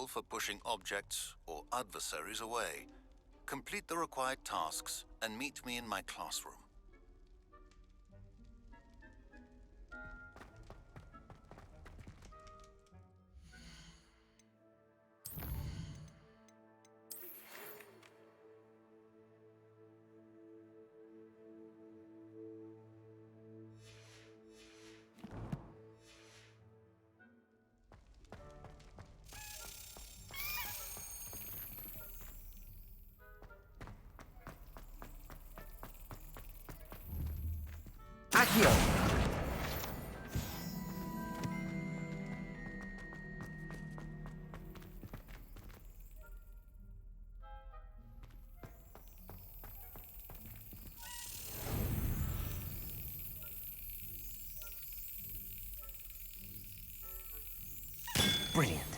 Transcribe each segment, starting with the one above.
responsible for pushing objects or adversaries away. Complete the required tasks and meet me in my classroom. Accio! Brilliant.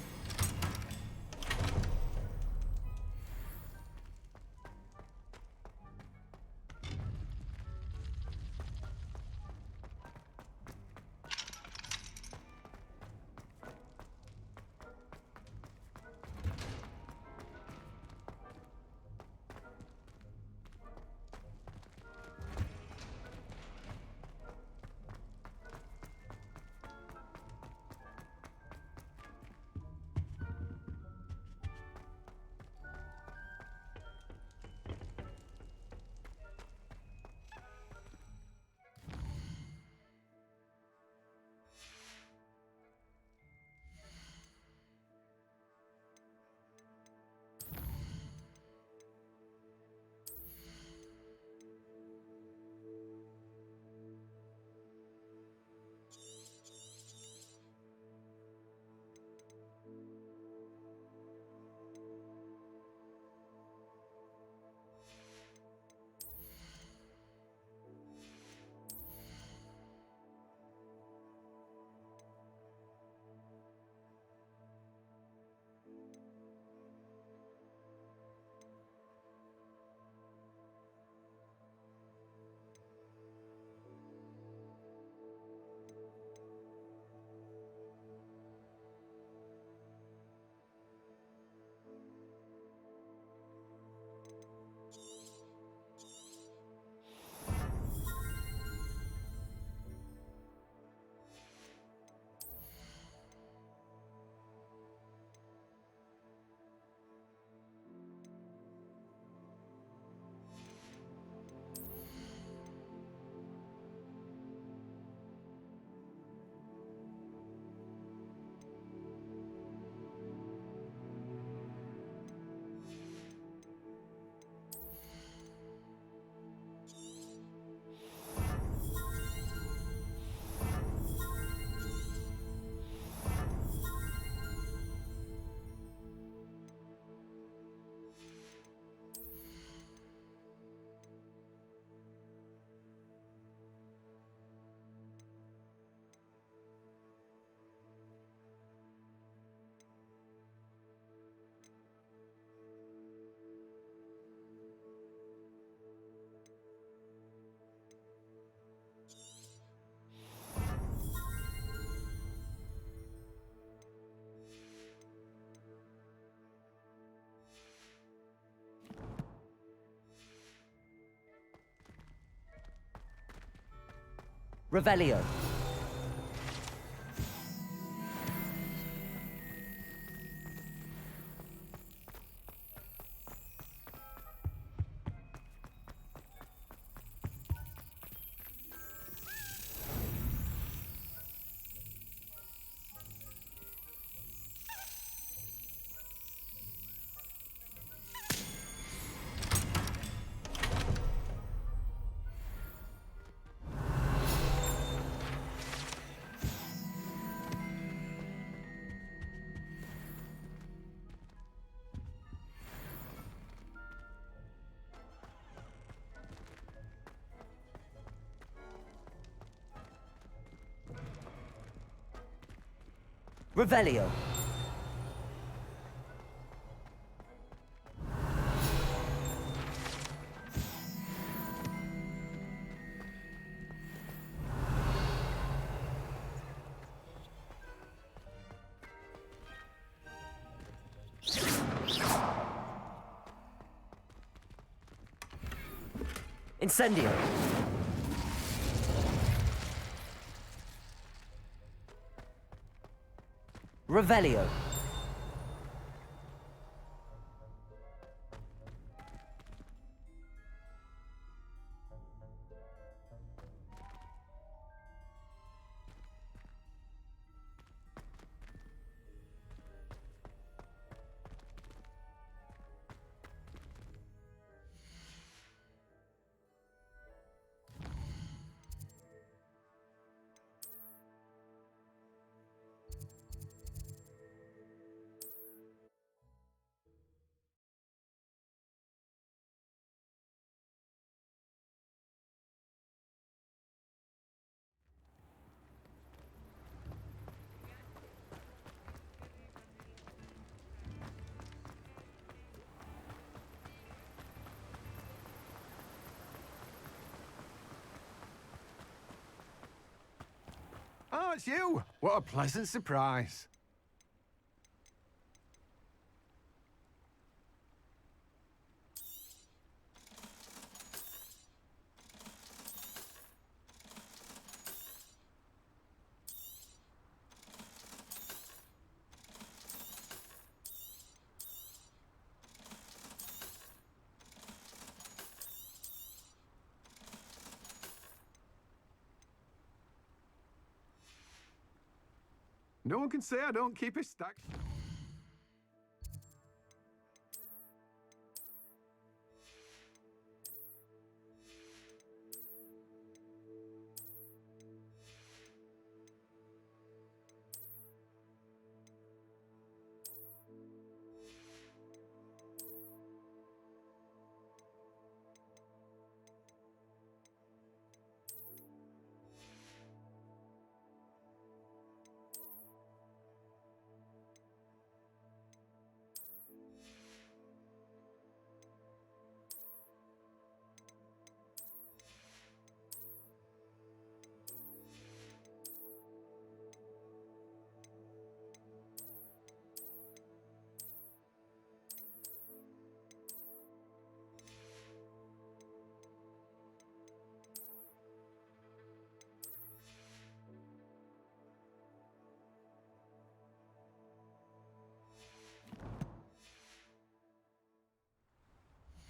Revelio. Revelio. Incendio. Revelio. Oh, it's you! What a pleasant surprise. No one can say I don't keep a stack.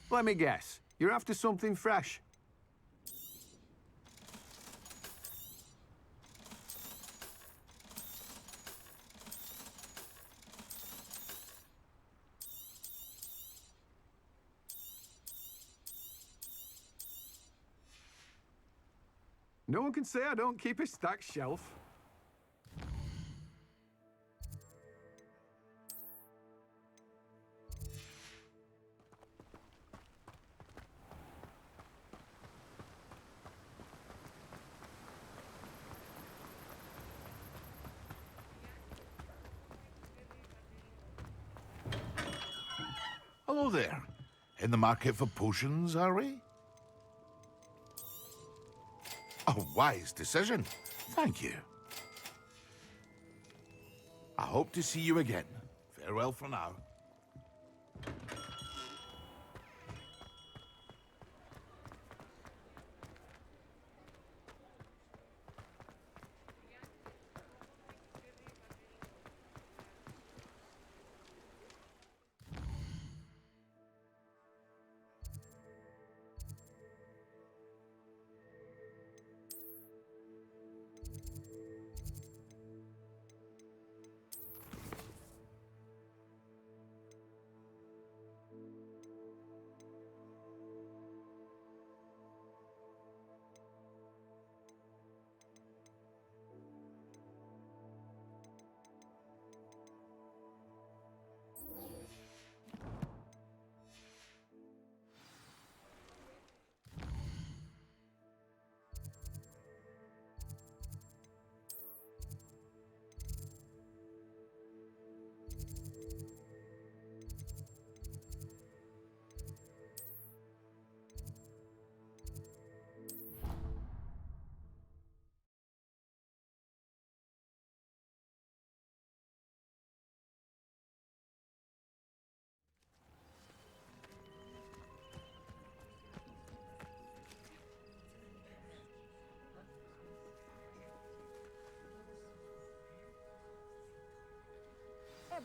Let me guess. You're after something fresh. No one can say I don't keep a stacked shelf. Hello there. In the market for potions, are we? A wise decision. Thank you. I hope to see you again. Farewell for now.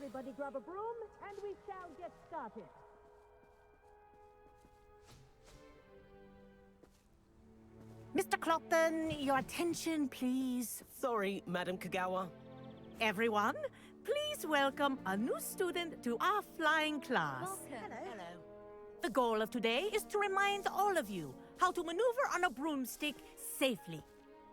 Everybody grab a broom, and we shall get started. Mr. Clopton, your attention, please. Sorry, Madam Kagawa. Everyone, please welcome a new student to our flying class. Hello. The goal of today is to remind all of you how to maneuver on a broomstick safely,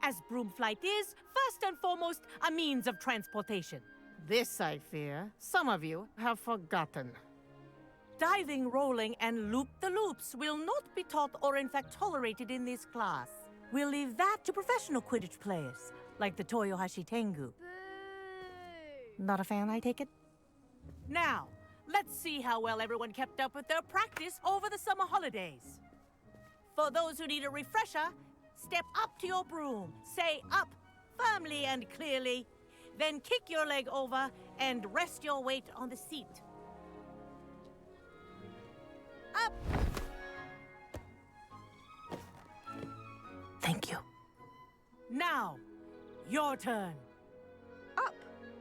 as broom flight is, first and foremost, a means of transportation. This, I fear, some of you have forgotten. Diving, rolling, and loop-the-loops will not be taught or in fact tolerated in this class. We'll leave that to professional Quidditch players, like the Toyohashi Tengu. Not a fan, I take it? Now, let's see how well everyone kept up with their practice over the summer holidays. For those who need a refresher, step up to your broom, say up firmly and clearly, then kick your leg over and rest your weight on the seat. Up! Thank you. Now, your turn. Up!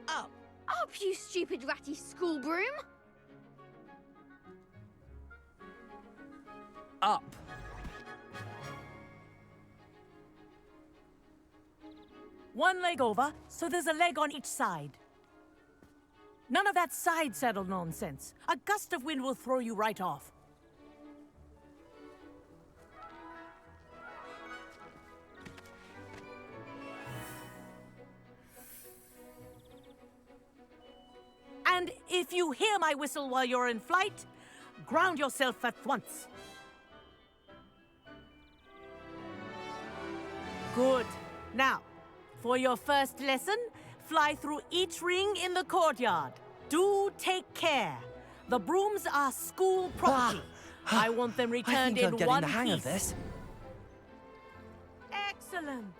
Up! Up, you stupid ratty school broom! Up. One leg over, so there's a leg on each side. None of that side saddle nonsense. A gust of wind will throw you right off. And if you hear my whistle while you're in flight, ground yourself at once. Good. Now, for your first lesson, fly through each ring in the courtyard. Do take care. The brooms are school property. I want them returned in one piece. I think I'm getting the hang of this. Excellent.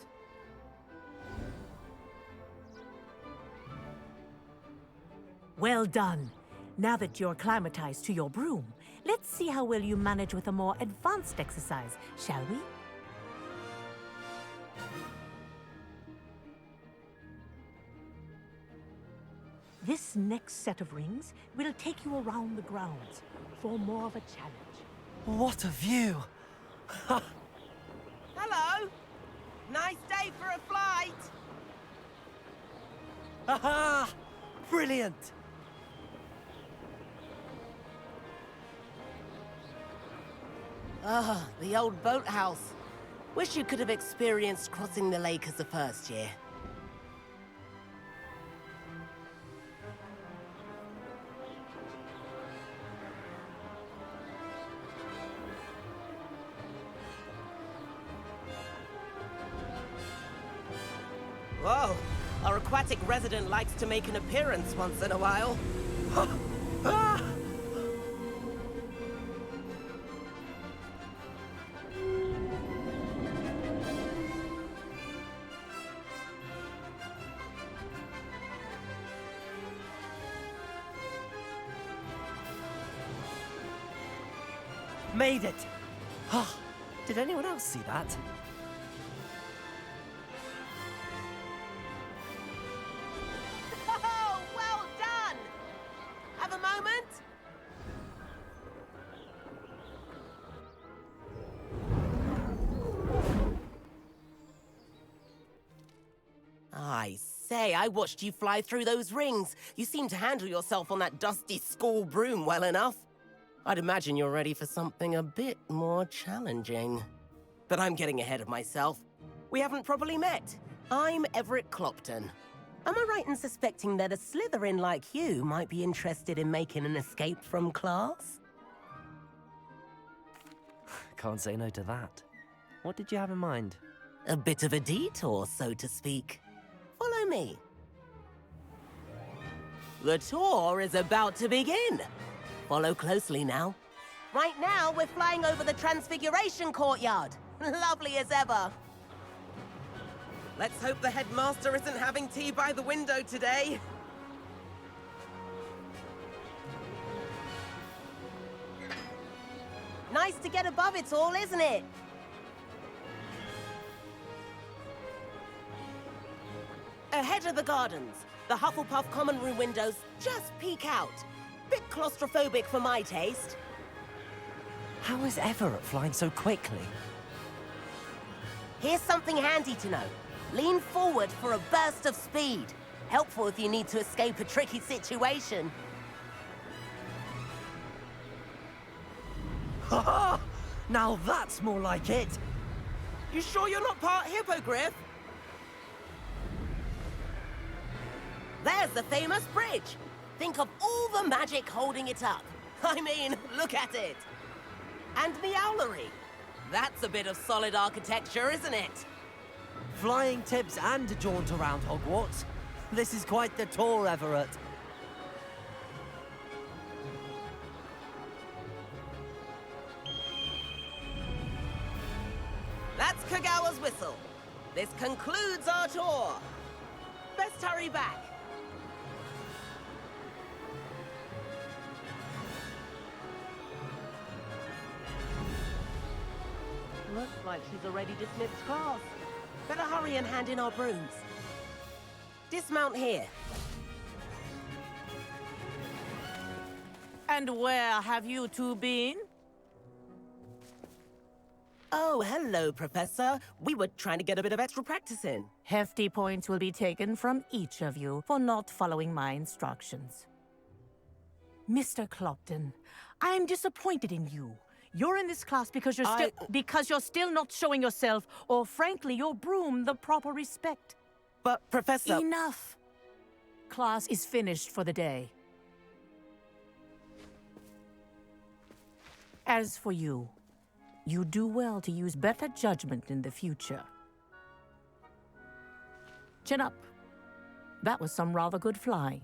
Well done. Now that you're acclimatized to your broom, let's see how well you manage with a more advanced exercise, shall we? This next set of rings will take you around the grounds for more of a challenge. What a view! Hello! Nice day for a flight! Aha! Brilliant! Ah, the old boathouse. Wish you could have experienced crossing the lake as a first year. Whoa! Our aquatic resident likes to make an appearance once in a while. Made it! Did anyone else see that? Oh, well done! Have a moment? I say, I watched you fly through those rings. You seem to handle yourself on that dusty school broom well enough. I'd imagine you're ready for something a bit more challenging. But I'm getting ahead of myself. We haven't properly met. I'm Everett Clopton. Am I right in suspecting that a Slytherin like you might be interested in making an escape from class? Can't say no to that. What did you have in mind? A bit of a detour, so to speak. Follow me. The tour is about to begin. Follow closely now. Right now, we're flying over the Transfiguration Courtyard. Lovely as ever. Let's hope the headmaster isn't having tea by the window today. Nice to get above it all, isn't it? Ahead of the gardens, The Hufflepuff common room windows just peek out. Bit claustrophobic for my taste. How is Everett flying so quickly? Here's something handy to know. Lean forward for a burst of speed. Helpful if you need to escape a tricky situation. Ha ha! Now that's more like it! You sure you're not part hippogriff? There's the famous bridge. Think of all the magic holding it up. I mean, look at it. And Meowlery. That's a bit of solid architecture, isn't it? Flying tips and a jaunt around Hogwarts. This is quite the tour, Everett. That's Kagawa's whistle. This concludes our tour. Best hurry back. Looks like she's already dismissed class. Better hurry and hand in our brooms. Dismount here. And where have you two been? Oh, hello, Professor. We were trying to get a bit of extra practice in. Hefty points will be taken from each of you for not following my instructions. Mr. Clopton, I am disappointed in you. You're in this class because you're still not showing yourself, or frankly, your broom, the proper respect. But, Professor... Enough. Class is finished for the day. As for you, you do well to use better judgment in the future. Chin up. That was some rather good flying.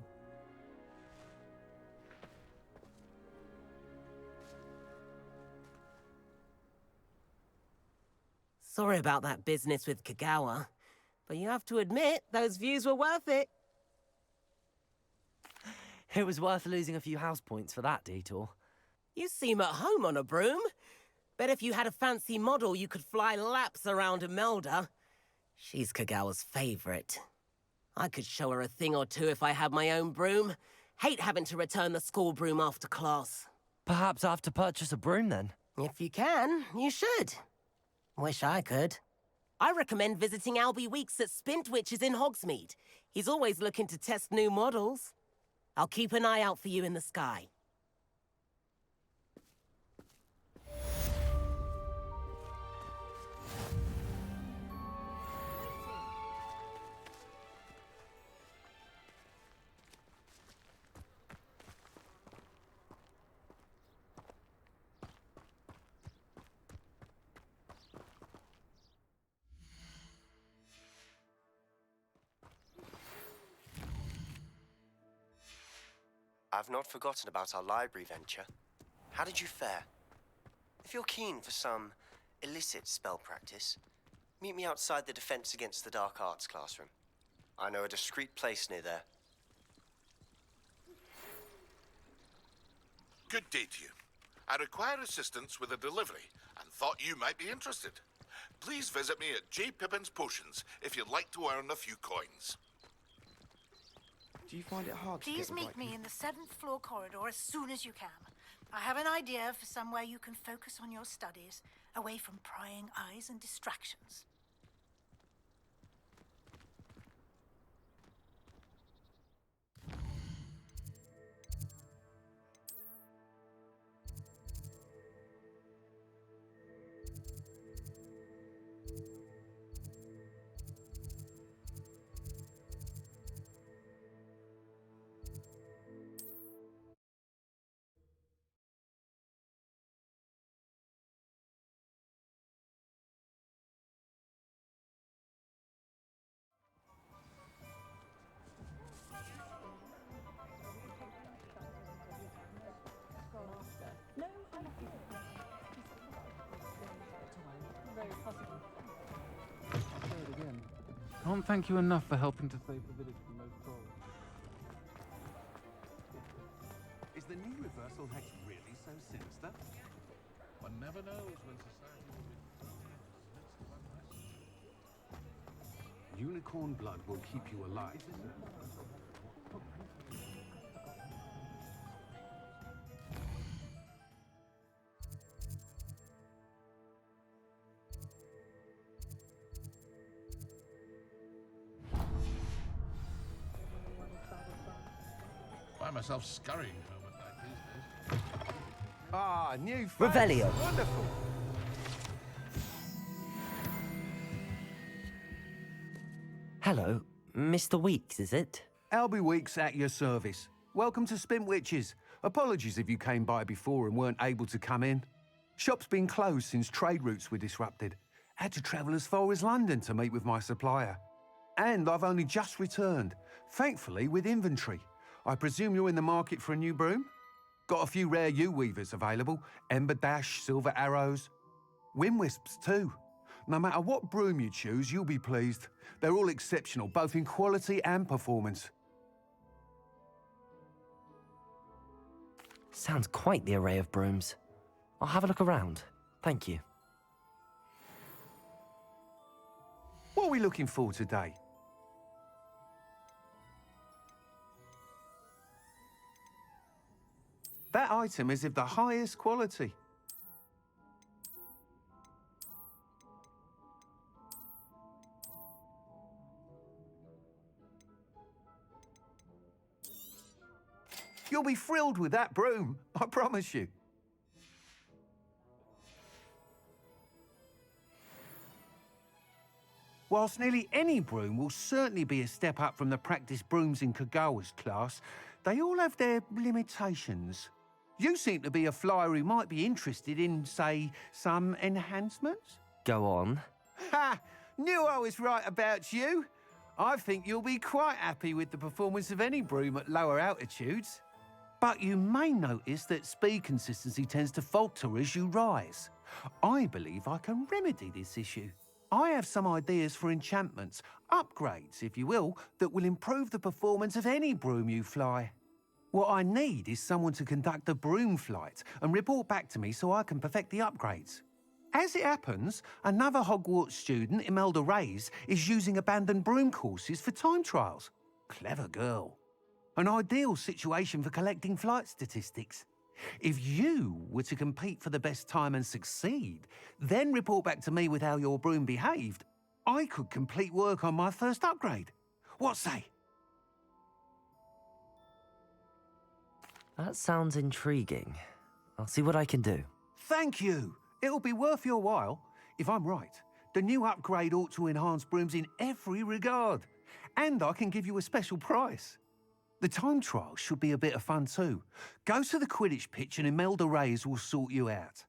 Sorry about that business with Kagawa, but you have to admit, those views were worth it. It was worth losing a few house points for that detour. You seem at home on a broom. Bet if you had a fancy model, you could fly laps around Imelda. She's Kagawa's favorite. I could show her a thing or two if I had my own broom. Hate having to return the school broom after class. Perhaps I have to purchase a broom then? If you can, you should. Wish I could. I recommend visiting Albie Weeks at Spintwitches in Hogsmeade. He's always looking to test new models. I'll keep an eye out for you in the sky. I've not forgotten about our library venture. How did you fare? If you're keen for some illicit spell practice, meet me outside the Defense Against the Dark Arts classroom. I know a discreet place near there. Good day to you. I require assistance with a delivery and thought you might be interested. Please visit me at J. Pippin's Potions if you'd like to earn a few coins. Do you find it hard to Please get the meet right me in the 7th floor corridor as soon as you can. I have an idea for somewhere you can focus on your studies, away from prying eyes and distractions. Can't thank you enough for helping to save the village from those trolls. Is the new reversal hex really so sinister? One never knows when society will be. Unicorn blood will keep you alive. myself scurrying home at night these days. Ah, new face. Revelio. Wonderful. Hello, Mr. Weeks, is it? Albie Weeks at your service. Welcome to Spintwitches. Apologies if you came by before and weren't able to come in. Shop's been closed since trade routes were disrupted. Had to travel as far as London to meet with my supplier. And I've only just returned, thankfully with inventory. I presume you're in the market for a new broom? Got a few rare U-weavers available. Ember Dash, Silver Arrows. Wind Wisps too. No matter what broom you choose, you'll be pleased. They're all exceptional, both in quality and performance. Sounds quite the array of brooms. I'll have a look around. Thank you. What are we looking for today? That item is of the highest quality. You'll be thrilled with that broom, I promise you. Whilst nearly any broom will certainly be a step up from the practice brooms in Kagawa's class, they all have their limitations. You seem to be a flyer who might be interested in, say, some enhancements? Go on. Ha! Knew I was right about you. I think you'll be quite happy with the performance of any broom at lower altitudes. But you may notice that speed consistency tends to falter as you rise. I believe I can remedy this issue. I have some ideas for enchantments, upgrades, if you will, that will improve the performance of any broom you fly. What I need is someone to conduct a broom flight and report back to me so I can perfect the upgrades. As it happens, another Hogwarts student, Imelda Reyes, is using abandoned broom courses for time trials. Clever girl. An ideal situation for collecting flight statistics. If you were to compete for the best time and succeed, then report back to me with how your broom behaved, I could complete work on my first upgrade. What say? That sounds intriguing. I'll see what I can do. Thank you. It'll be worth your while. If I'm right, the new upgrade ought to enhance brooms in every regard. And I can give you a special price. The time trial should be a bit of fun too. Go to the Quidditch pitch and Imelda Reyes will sort you out.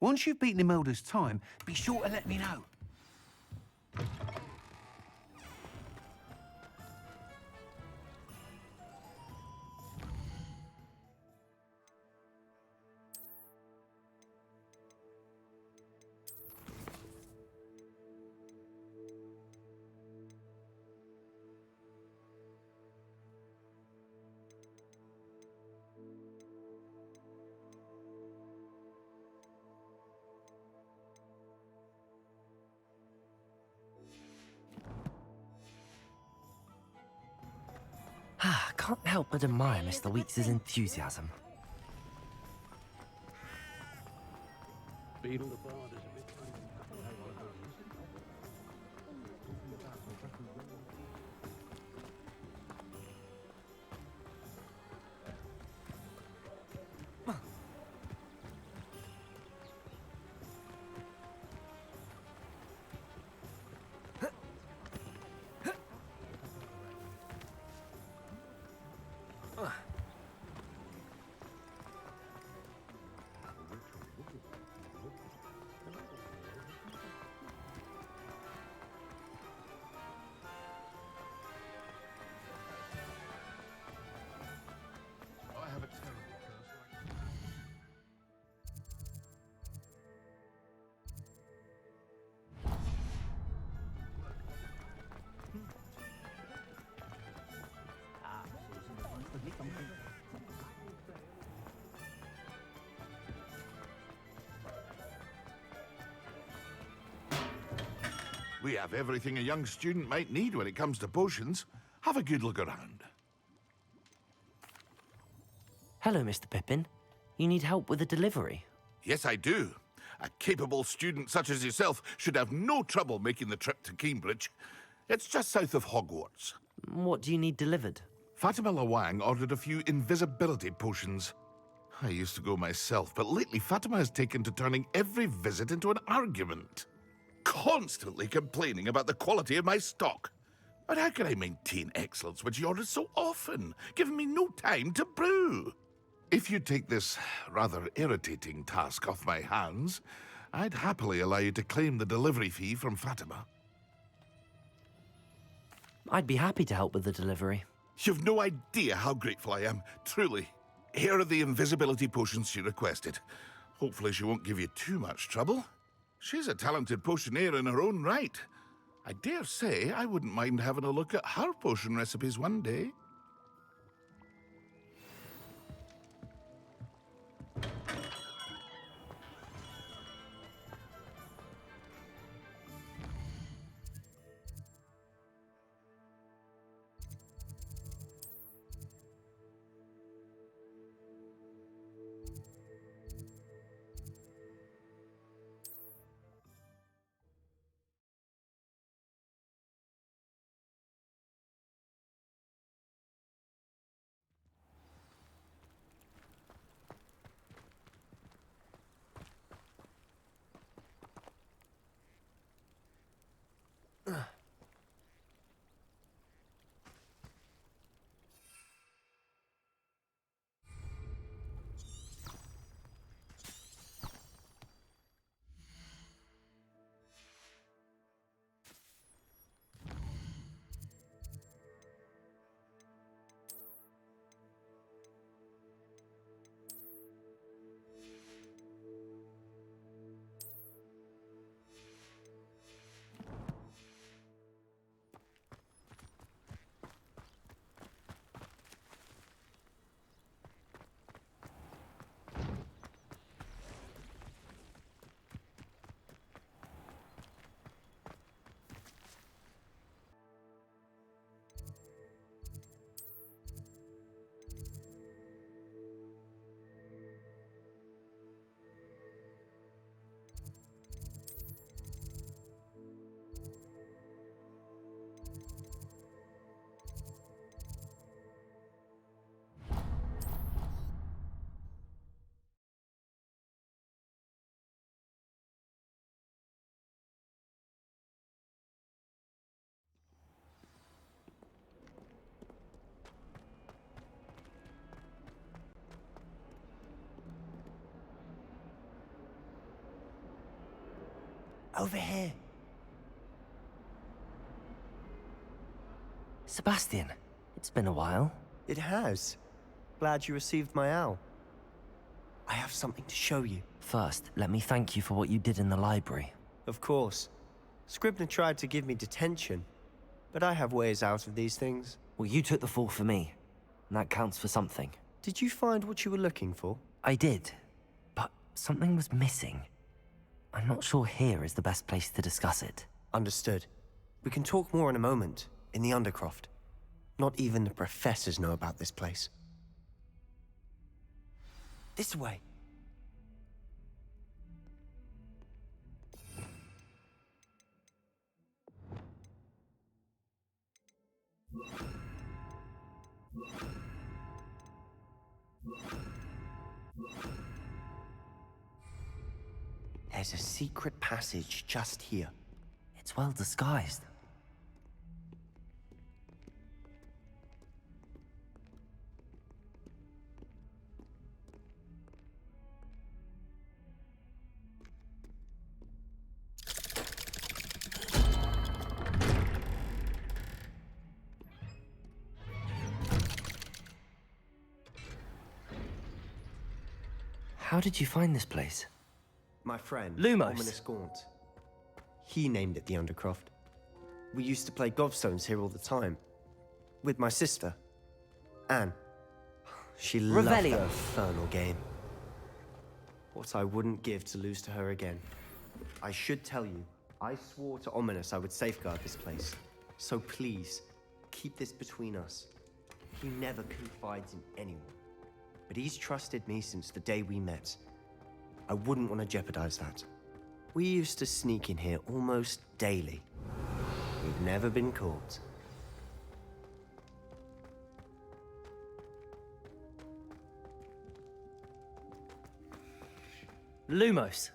Once you've beaten Imelda's time, be sure to let me know. Can't help but admire Mr. Weeks' enthusiasm. We have everything a young student might need when it comes to potions. Have a good look around. Hello, Mr. Pippin. You need help with a delivery? Yes, I do. A capable student such as yourself should have no trouble making the trip to Cambridge. It's just south of Hogwarts. What do you need delivered? Fatima Lawang ordered a few invisibility potions. I used to go myself, but lately Fatima has taken to turning every visit into an argument. Constantly complaining about the quality of my stock. But how can I maintain excellence when she orders so often, giving me no time to brew? If you take this rather irritating task off my hands, I'd happily allow you to claim the delivery fee from Fatima. I'd be happy to help with the delivery. You've no idea how grateful I am, truly. Here are the invisibility potions she requested. Hopefully she won't give you too much trouble. She's a talented potioneer in her own right. I dare say I wouldn't mind having a look at her potion recipes one day. Over here. Sebastian, it's been a while. It has. Glad you received my owl. I have something to show you. First, let me thank you for what you did in the library. Of course. Scribner tried to give me detention, but I have ways out of these things. Well, you took the fall for me, and that counts for something. Did you find what you were looking for? I did, but something was missing. I'm not sure here is the best place to discuss it. Understood. We can talk more in a moment, in the Undercroft. Not even the professors know about this place. This way. There's a secret passage just here. It's well disguised. How did you find this place? My friend, Lumos. Ominous Gaunt. He named it the Undercroft. We used to play gobstones here all the time. With my sister, Anne. She loved that Revelio. infernal game. What I wouldn't give to lose to her again. I should tell you, I swore to Ominous I would safeguard this place. So please, keep this between us. He never confides in anyone. But he's trusted me since the day we met. I wouldn't want to jeopardize that. We used to sneak in here almost daily. We've never been caught. Lumos.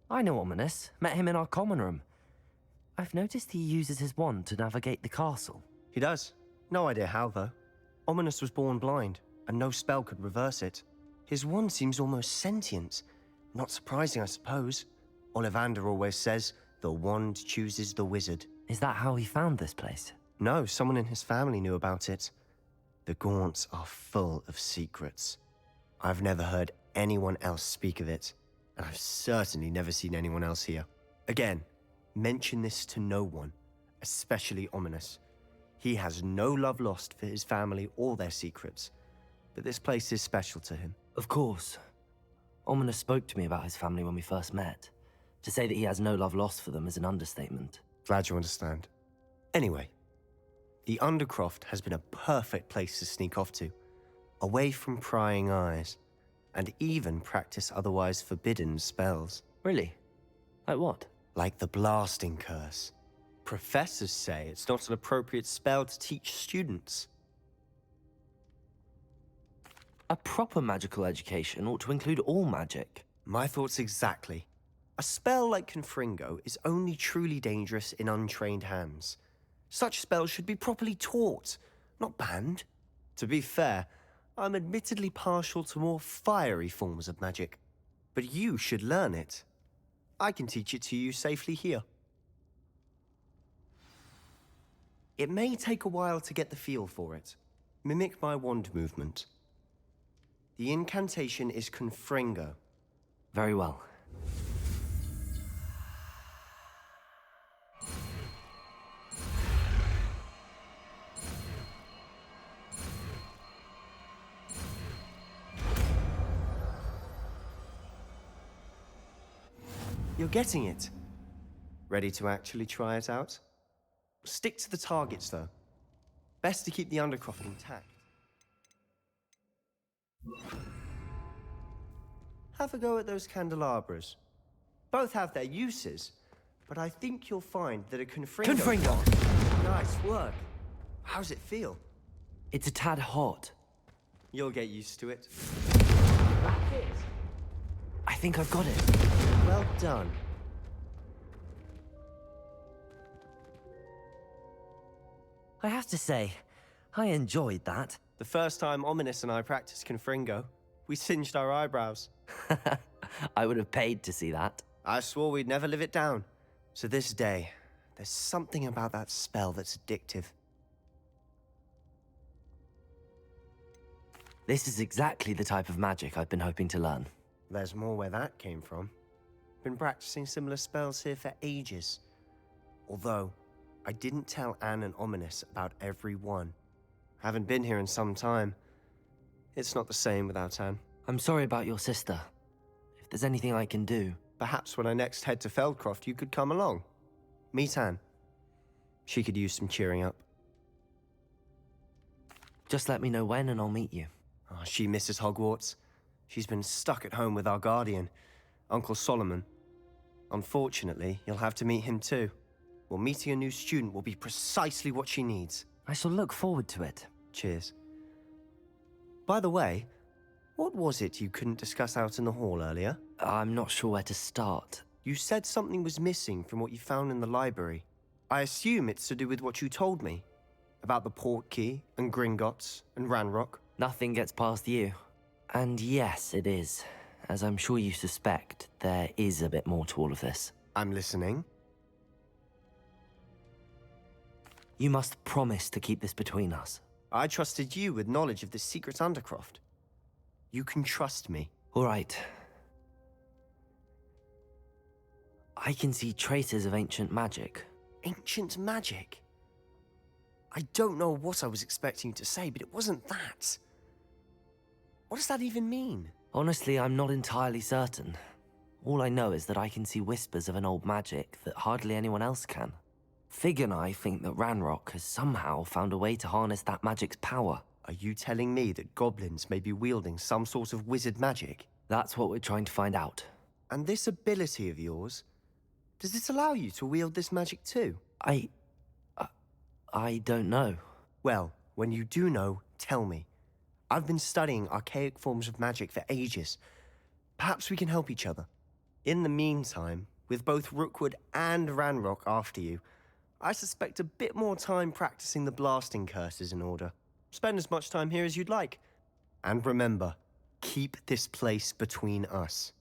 I know Ominous. Met him in our common room. I've noticed he uses his wand to navigate the castle. He does. No idea how, though. Ominous was born blind, and no spell could reverse it. His wand seems almost sentient. Not surprising, I suppose. Ollivander always says, the wand chooses the wizard. Is that how he found this place? No, someone in his family knew about it. The Gaunts are full of secrets. I've never heard anyone else speak of it, and I've certainly never seen anyone else here. Again, mention this to no one, especially Ominous. He has no love lost for his family or their secrets, but this place is special to him. Of course. Ominous spoke to me about his family when we first met. To say that he has no love lost for them is an understatement. Glad you understand. Anyway, the Undercroft has been a perfect place to sneak off to, away from prying eyes, and even practice otherwise forbidden spells. Really? Like what? Like the Blasting Curse. Professors say it's not an appropriate spell to teach students. A proper magical education ought to include all magic. My thoughts exactly. A spell like Confringo is only truly dangerous in untrained hands. Such spells should be properly taught, not banned. To be fair, I'm admittedly partial to more fiery forms of magic. But you should learn it. I can teach it to you safely here. It may take a while to get the feel for it. Mimic my wand movement. The incantation is Confringo. Very well. You're getting it. Ready to actually try it out? Stick to the targets, though. Best to keep the Undercroft intact. Have a go at those candelabras. Both have their uses, but I think you'll find that a Confringo... Confringo! Nice work. How's it feel? It's a tad hot. You'll get used to it. That's it. I think I've got it. Well done. I have to say, I enjoyed that. The first time Ominous and I practiced Confringo, we singed our eyebrows. I would have paid to see that. I swore we'd never live it down. To this day, there's something about that spell that's addictive. This is exactly the type of magic I've been hoping to learn. There's more where that came from. Been practicing similar spells here for ages. Although, I didn't tell Anne and Ominous about every one. Haven't been here in some time. It's not the same without Anne. I'm sorry about your sister. If there's anything I can do... Perhaps when I next head to Feldcroft, you could come along. Meet Anne. She could use some cheering up. Just let me know when and I'll meet you. Oh, she misses Hogwarts. She's been stuck at home with our guardian, Uncle Solomon. Unfortunately, you'll have to meet him too. Well, meeting a new student will be precisely what she needs. I shall look forward to it. Cheers. By the way, what was it you couldn't discuss out in the hall earlier? I'm not sure where to start. You said something was missing from what you found in the library. I assume it's to do with what you told me. About the Portkey, and Gringotts, and Ranrock. Nothing gets past you. And yes, it is. As I'm sure you suspect, there is a bit more to all of this. I'm listening. You must promise to keep this between us. I trusted you with knowledge of this secret Undercroft. You can trust me. All right. I can see traces of ancient magic. Ancient magic? I don't know what I was expecting you to say, but it wasn't that. What does that even mean? Honestly, I'm not entirely certain. All I know is that I can see whispers of an old magic that hardly anyone else can. Fig and I think that Ranrock has somehow found a way to harness that magic's power. Are you telling me that goblins may be wielding some sort of wizard magic? That's what we're trying to find out. And this ability of yours, does it allow you to wield this magic too? I don't know. Well, when you do know, tell me. I've been studying archaic forms of magic for ages. Perhaps we can help each other. In the meantime, with both Rookwood and Ranrock after you, I suspect a bit more time practicing the blasting curse is in order. Spend as much time here as you'd like. And remember, keep this place between us.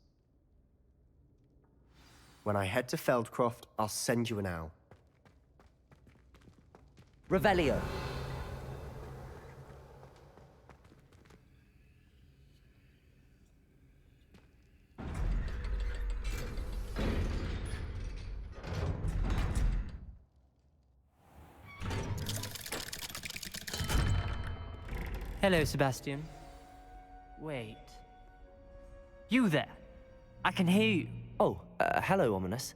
When I head to Feldcroft, I'll send you an owl. Revelio. Hello, Sebastian. Wait. You there? I can hear you. Oh, hello, Ominous.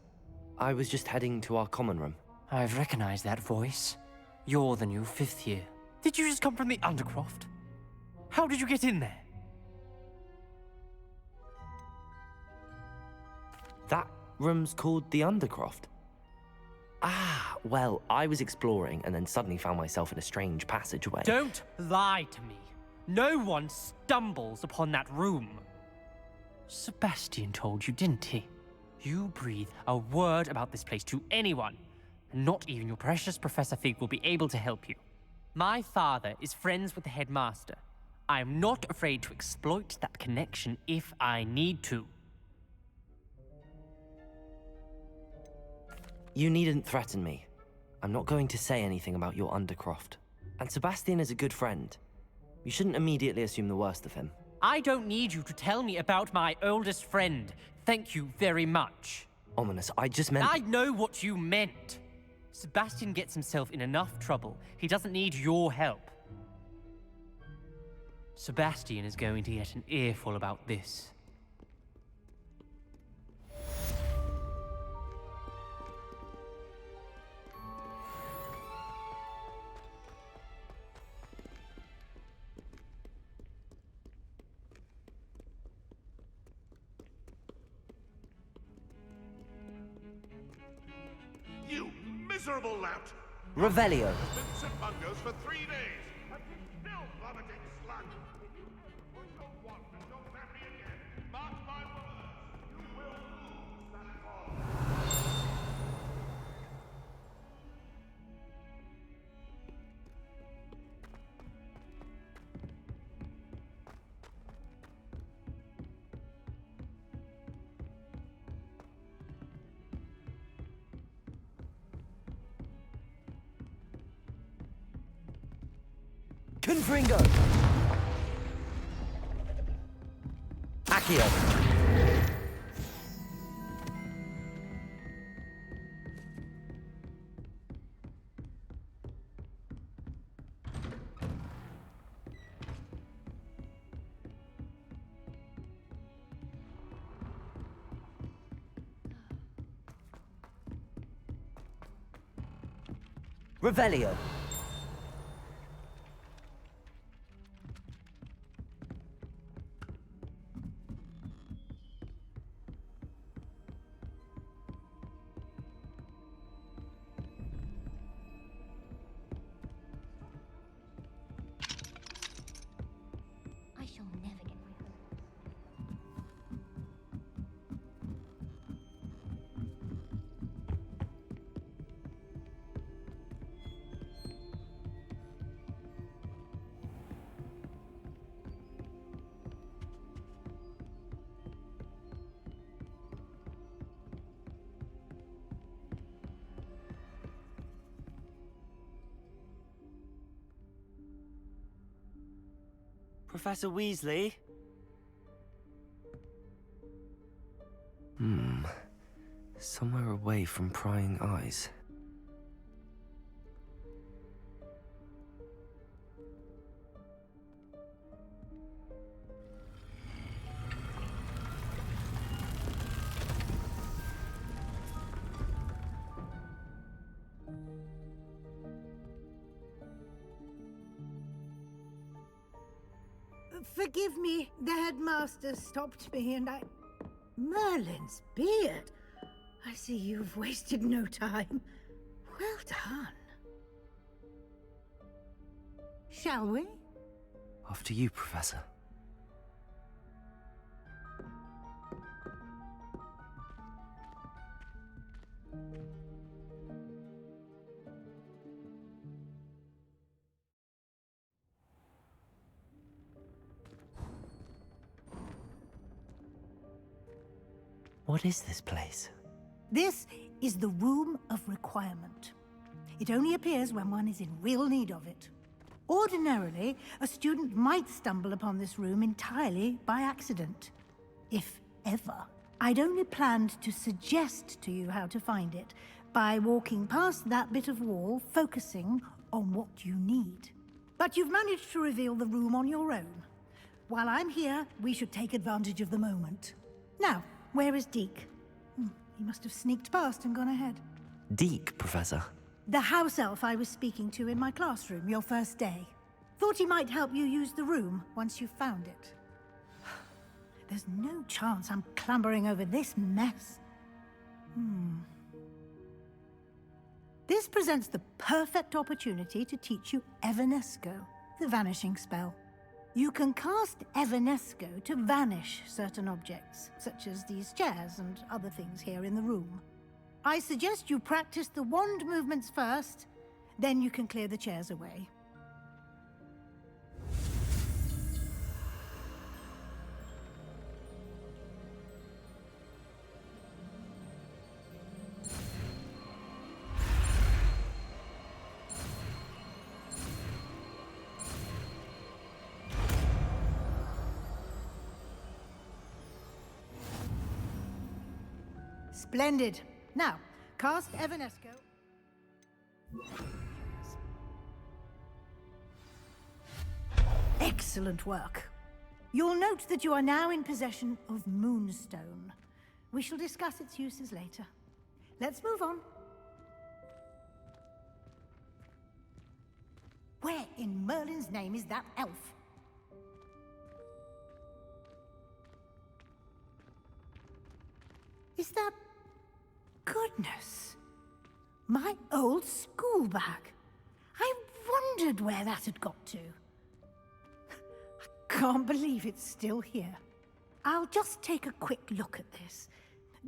I was just heading to our common room. I've recognized that voice. You're the new 5th year. Did you just come from the Undercroft? How did you get in there? That room's called the Undercroft. Ah, well, I was exploring and then suddenly found myself in a strange passageway. Don't lie to me. No one stumbles upon that room. Sebastian told you, didn't he? You breathe a word about this place to anyone, and not even your precious Professor Fig will be able to help you. My father is friends with the headmaster. I am not afraid to exploit that connection if I need to. You needn't threaten me. I'm not going to say anything about your Undercroft. And Sebastian is a good friend. You shouldn't immediately assume the worst of him. I don't need you to tell me about my oldest friend. Thank you very much. Ominous, I just meant... I know what you meant. Sebastian gets himself in enough trouble. He doesn't need your help. Sebastian is going to get an earful about this. You miserable lout! Revelio. Vincent Mungos for 3 days! Have you still vomiting slug? Put your wand and don't marry again. Mark my words, you will lose that fall. Confringo! Accio! Revelio! I shall never get rid of them. Professor Weasley? Somewhere away from prying eyes. Forgive me, the headmaster stopped me and I... Merlin's beard. I see you've wasted no time. Well done. Shall we? After you, Professor. What is this place? This is the Room of Requirement. It only appears when one is in real need of it. Ordinarily, a student might stumble upon this room entirely by accident. If ever. I'd only planned to suggest to you how to find it by walking past that bit of wall, focusing on what you need. But you've managed to reveal the room on your own. While I'm here, we should take advantage of the moment. Now, where is Deke? He must have sneaked past and gone ahead. Deke, Professor. The house elf I was speaking to in my classroom your first day. Thought he might help you use the room once you found it. There's no chance I'm clambering over this mess. This presents the perfect opportunity to teach you Evanesco, the vanishing spell. You can cast Evanesco to vanish certain objects, such as these chairs and other things here in the room. I suggest you practice the wand movements first, then you can clear the chairs away. Splendid. Now, cast Evanesco. Excellent work. You'll note that you are now in possession of Moonstone. We shall discuss its uses later. Let's move on. Where in Merlin's name is that elf? Is that... Goodness. My old school bag. I wondered where that had got to. I can't believe it's still here. I'll just take a quick look at this.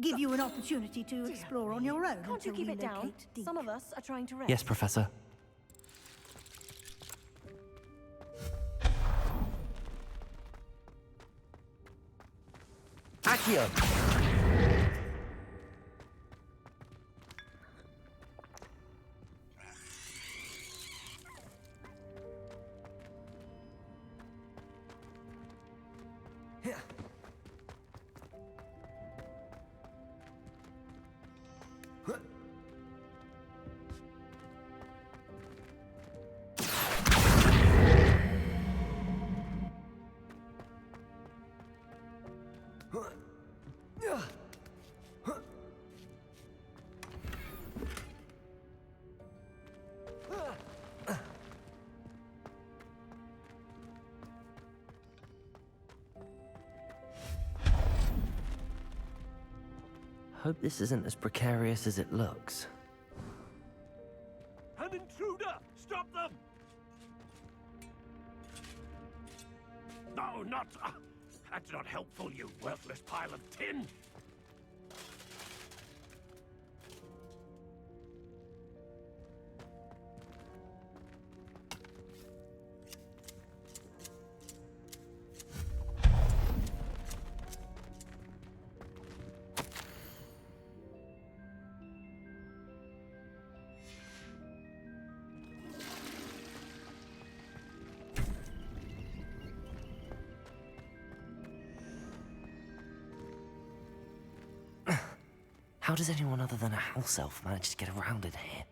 Give you an opportunity to explore on your own. Can't you keep it down? Some of us are trying to rest. Yes, Professor. Accio! Hope this isn't as precarious as it looks. An intruder! Stop them! No, not... that's not helpful, you worthless pile of tin! How does anyone other than a house elf manage to get around in here?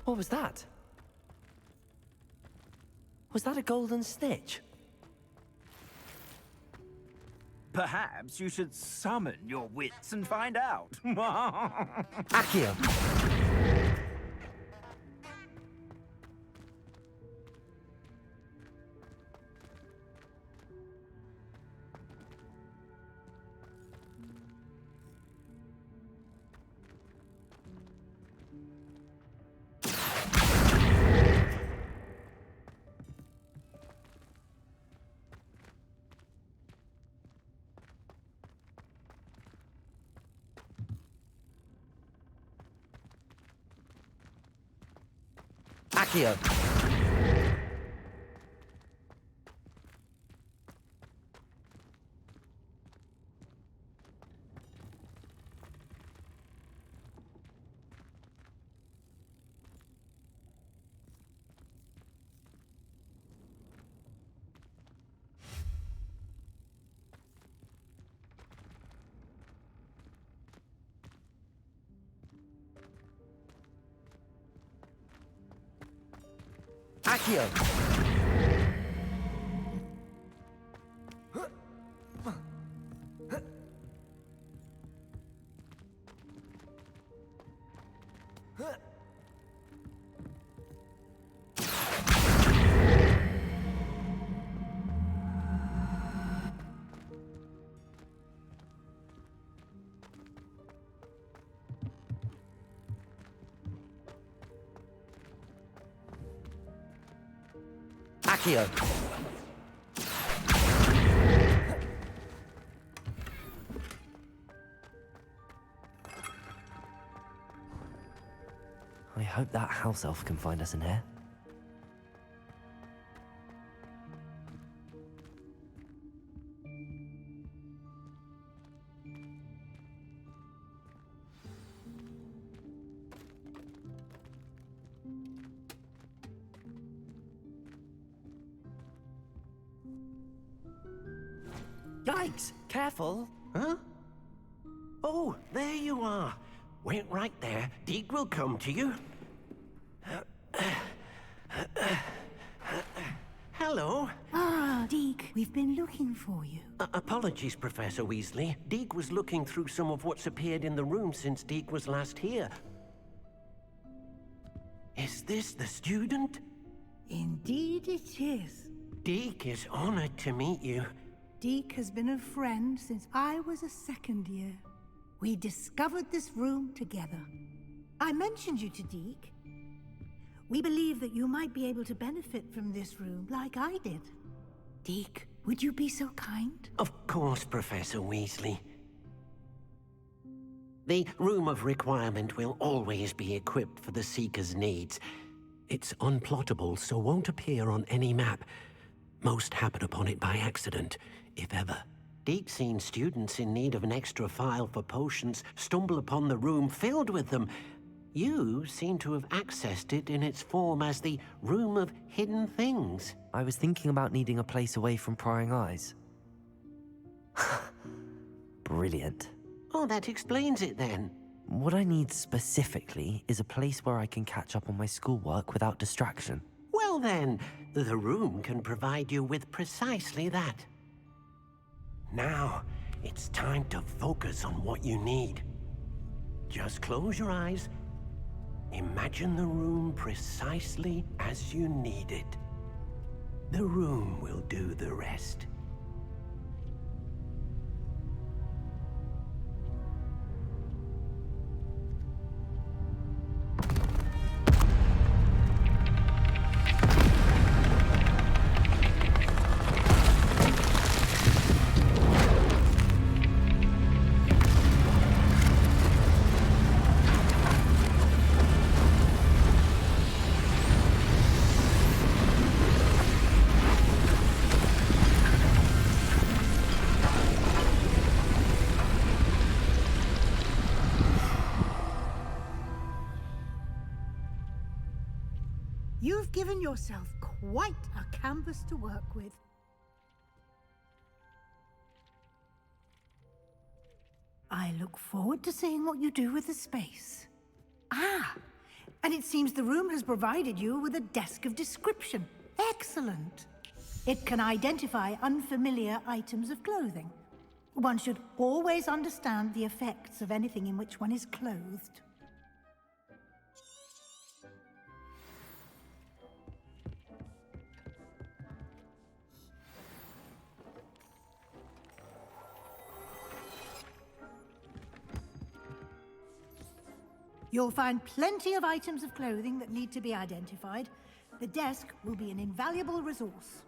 What was that? Was that a golden snitch? Perhaps you should summon your wits and find out. Accio! Accio! Accio! Accio! I hope that house elf can find us in here. Yikes! Careful! Huh? Oh, there you are. Wait right there. Deke will come to you. Hello. Ah, Deke, we've been looking for you. Apologies, Professor Weasley. Deke was looking through some of what's appeared in the room since Deke was last here. Is this the student? Indeed it is. Deke is honored to meet you. Deke has been a friend since I was a second year. We discovered this room together. I mentioned you to Deke. We believe that you might be able to benefit from this room like I did. Deke, would you be so kind? Of course, Professor Weasley. The Room of Requirement will always be equipped for the Seeker's needs. It's unplottable, so won't appear on any map. Most happen upon it by accident, if ever. Deke's seen students in need of an extra file for potions stumble upon the room filled with them. You seem to have accessed it in its form as the Room of Hidden Things. I was thinking about needing a place away from prying eyes. Brilliant. Oh, that explains it then. What I need specifically is a place where I can catch up on my schoolwork without distraction. Well then, the room can provide you with precisely that. Now, it's time to focus on what you need. Just close your eyes. Imagine the room precisely as you need it. The room will do the rest. You've given yourself quite a canvas to work with. I look forward to seeing what you do with the space. Ah, and it seems the room has provided you with a desk of description. Excellent. It can identify unfamiliar items of clothing. One should always understand the effects of anything in which one is clothed. You'll find plenty of items of clothing that need to be identified. The desk will be an invaluable resource.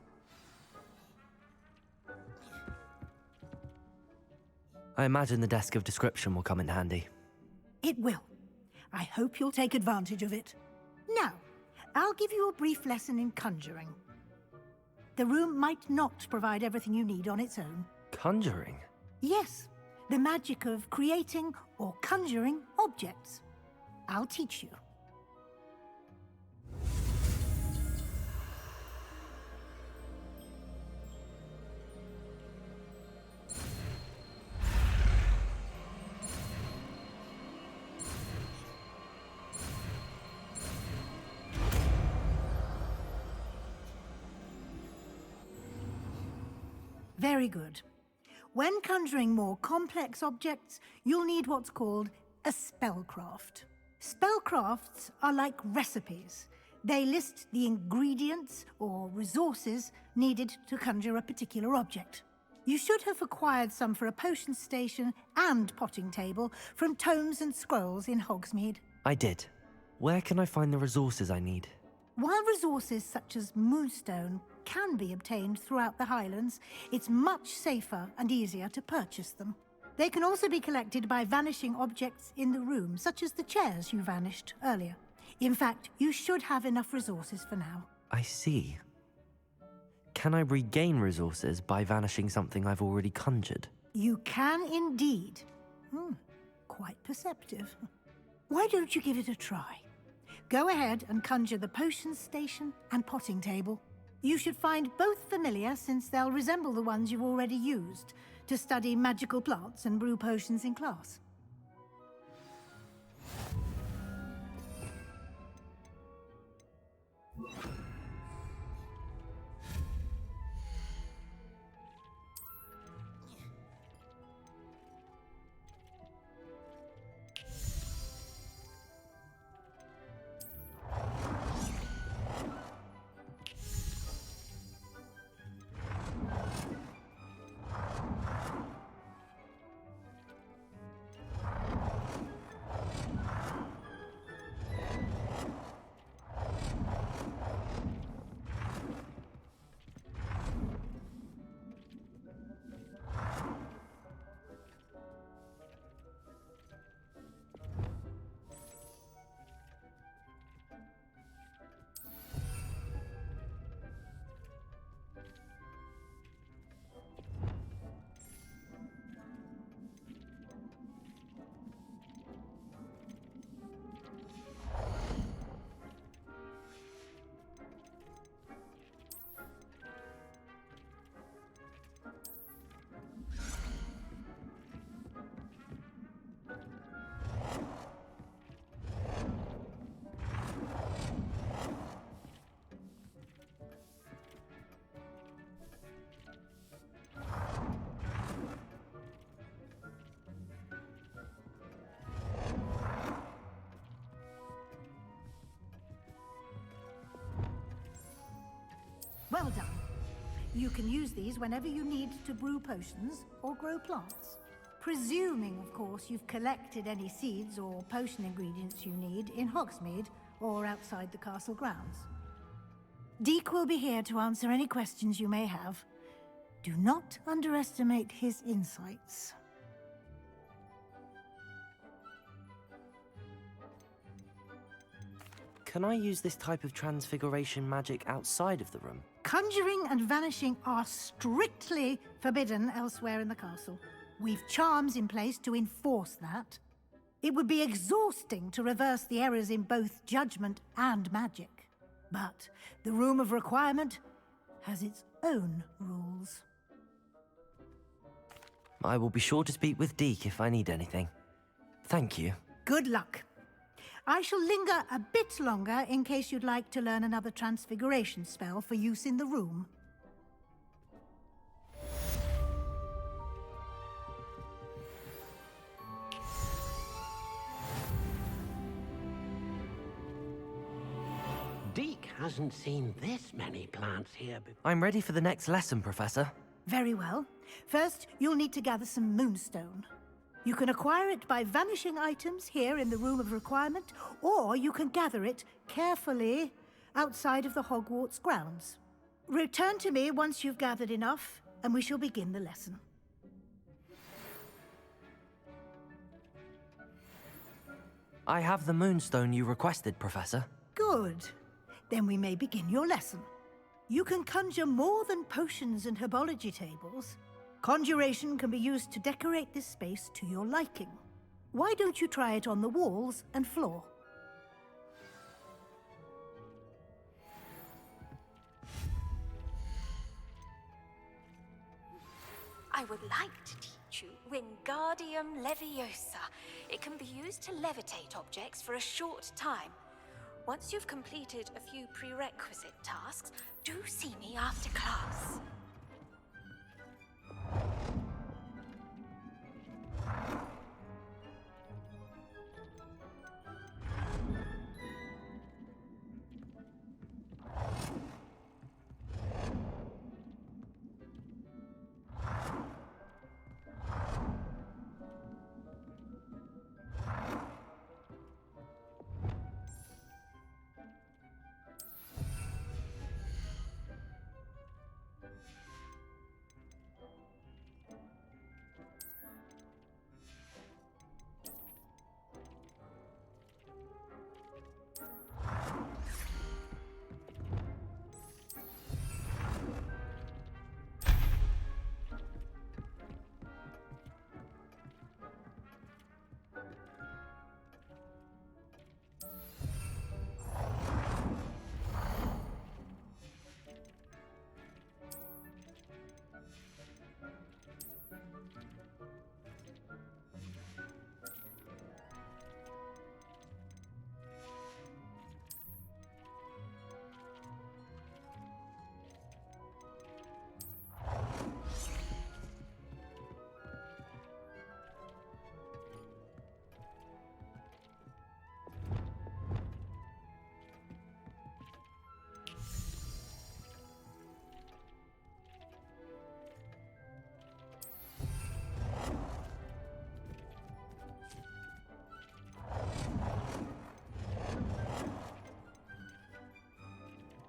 I imagine the desk of description will come in handy. It will. I hope you'll take advantage of it. Now, I'll give you a brief lesson in conjuring. The room might not provide everything you need on its own. Conjuring? Yes, the magic of creating or conjuring objects. I'll teach you. Very good. When conjuring more complex objects, you'll need what's called a spellcraft. Spellcrafts are like recipes. They list the ingredients or resources needed to conjure a particular object. You should have acquired some for a potion station and potting table from tomes and scrolls in Hogsmeade. I did. Where can I find the resources I need? While resources such as moonstone can be obtained throughout the Highlands, it's much safer and easier to purchase them. They can also be collected by vanishing objects in the room, such as the chairs you vanished earlier. In fact, you should have enough resources for now. I see. Can I regain resources by vanishing something I've already conjured? You can indeed. Quite perceptive. Why don't you give it a try? Go ahead and conjure the potion station and potting table. You should find both familiar, since they'll resemble the ones you've already used to study magical plants and brew potions in class. Well done. You can use these whenever you need to brew potions or grow plants. Presuming, of course, you've collected any seeds or potion ingredients you need in Hogsmeade or outside the castle grounds. Deek will be here to answer any questions you may have. Do not underestimate his insights. Can I use this type of transfiguration magic outside of the room? Conjuring and vanishing are strictly forbidden elsewhere in the castle. We've charms in place to enforce that. It would be exhausting to reverse the errors in both judgment and magic. But the Room of Requirement has its own rules. I will be sure to speak with Deek if I need anything. Thank you. Good luck. I shall linger a bit longer in case you'd like to learn another transfiguration spell for use in the room. Deek hasn't seen this many plants here before. I'm ready for the next lesson, Professor. Very well. First, you'll need to gather some moonstone. You can acquire it by vanishing items here in the Room of Requirement, or you can gather it carefully outside of the Hogwarts grounds. Return to me once you've gathered enough, and we shall begin the lesson. I have the moonstone you requested, Professor. Good. Then we may begin your lesson. You can conjure more than potions and herbology tables. Conjuration can be used to decorate this space to your liking. Why don't you try it on the walls and floor? I would like to teach you Wingardium Leviosa. It can be used to levitate objects for a short time. Once you've completed a few prerequisite tasks, do see me after class.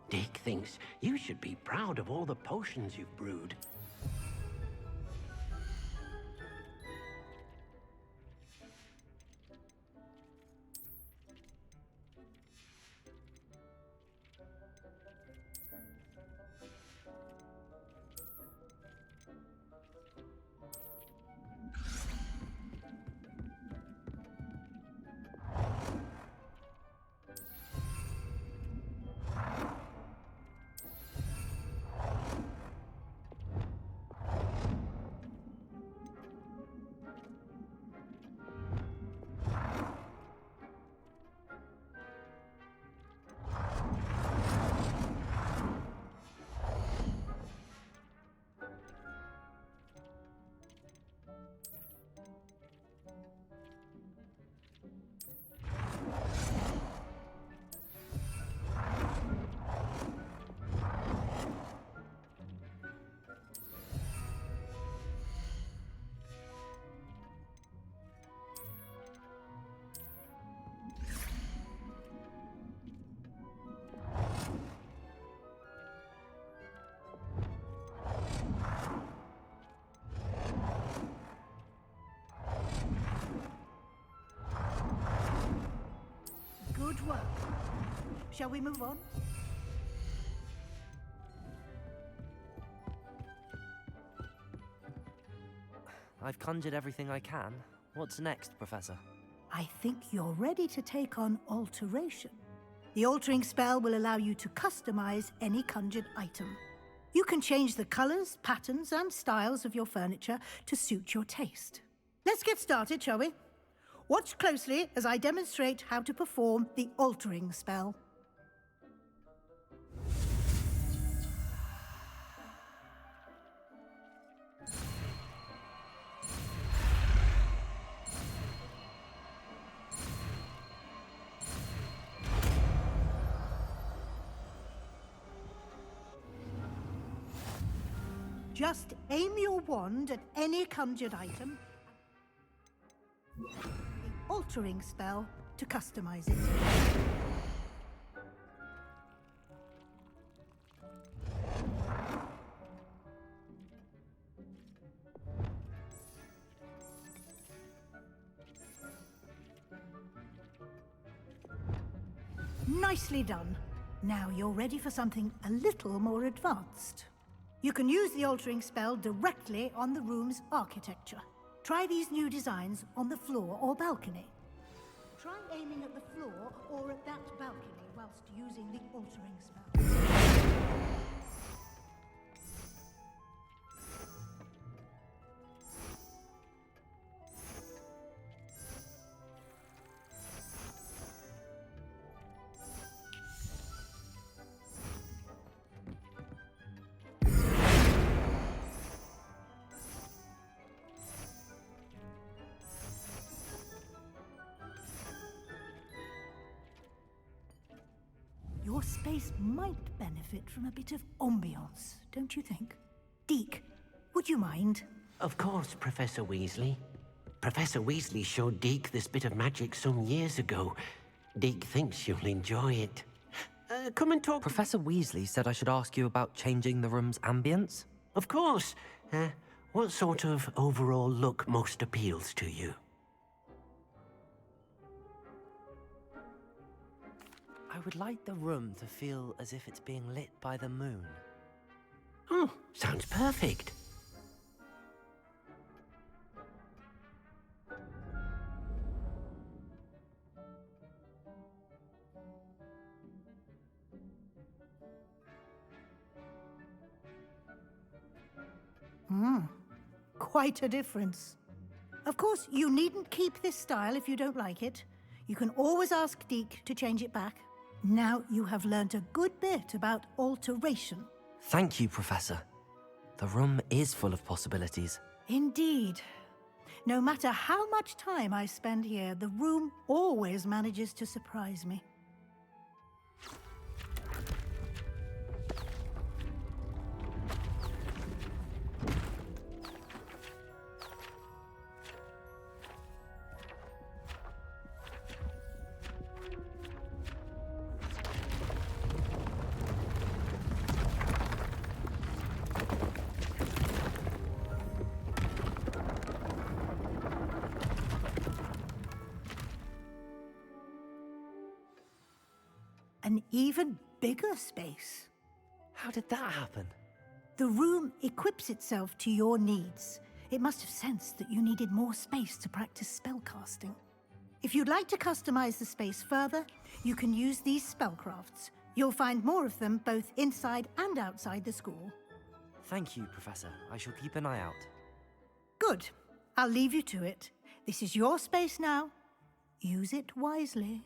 Dick thinks you should be proud of all the potions you've brewed. Good work. Shall we move on? I've conjured everything I can. What's next, Professor? I think you're ready to take on alteration. The altering spell will allow you to customize any conjured item. You can change the colors, patterns, and styles of your furniture to suit your taste. Let's get started, shall we? Watch closely as I demonstrate how to perform the altering spell. Just aim your wand at any conjured item. The altering spell to customize it. Nicely done. Now you're ready for something a little more advanced. You can use the altering spell directly on the room's architecture. Try these new designs on the floor or balcony. Try aiming at the floor or at that balcony whilst using the altering spell. Your space might benefit from a bit of ambiance, don't you think? Deke, would you mind? Of course, Professor Weasley. Professor Weasley showed Deke this bit of magic some years ago. Deke thinks you'll enjoy it. Come and talk. Professor Weasley said I should ask you about changing the room's ambience? Of course. What sort of overall look most appeals to you? I would like the room to feel as if it's being lit by the moon. Oh, sounds perfect. Quite a difference. Of course, you needn't keep this style if you don't like it. You can always ask Deke to change it back. Now you have learnt a good bit about alteration. Thank you, Professor. The room is full of possibilities. Indeed. No matter how much time I spend here, the room always manages to surprise me. An even bigger space. How did that happen? The room equips itself to your needs. It must have sensed that you needed more space to practice spellcasting. If you'd like to customize the space further, you can use these spellcrafts. You'll find more of them both inside and outside the school. Thank you, Professor. I shall keep an eye out. Good. I'll leave you to it. This is your space now. Use it wisely.